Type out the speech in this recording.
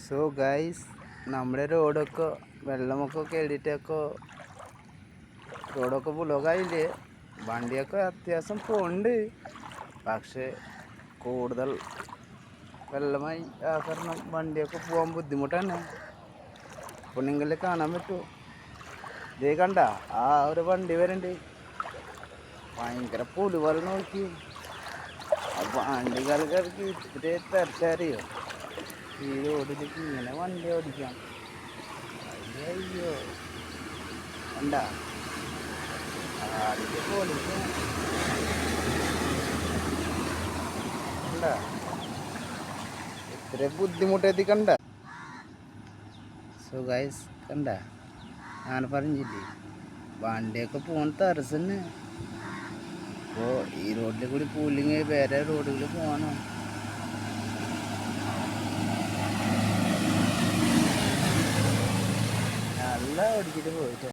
So guys, നമ്മുടെ റോഡൊക്കെ വെള്ളമൊക്കെ കയറിയിട്ടൊക്കെ റോഡൊക്കെ ബ്ലോക്കായില്ലേ. വണ്ടിയൊക്കെ അത്യാവശ്യം പോകുന്നുണ്ട്, പക്ഷേ കൂടുതൽ വെള്ളമായി ആ കാരണം വണ്ടിയൊക്കെ പോകാൻ ബുദ്ധിമുട്ടാണ്. അപ്പോൾ നിങ്ങൾ കാണാൻ പറ്റുമോ? ഇതേ കണ്ട ആ ഒരു വണ്ടി വരുന്നുണ്ട്, ഭയങ്കര പുലി പോലെ നോക്കി. ആ വണ്ടികൾക്ക് ഇത്തിരി തെരച്ചറിയോ ഈ റോഡിലേക്ക് ഇങ്ങനെ വണ്ടി ഓടിക്കാം? അയ്യോ കണ്ട ആദ്യത്തെ പോലീസ് കണ്ട ഇത്ര ബുദ്ധിമുട്ടെത്തി കണ്ട. സോ ഗൈസ്, കണ്ട ഞാൻ പറഞ്ഞില്ലേ വണ്ടിയൊക്കെ പോകാൻ തരസന്നെ. അപ്പോൾ ഈ റോഡിൽ കൂടി പോയില്ലെങ്കിൽ വേറെ റോഡുകളിൽ പോകാനോ? നല്ല ഓടിച്ചിട്ട് പോയിട്ടോ.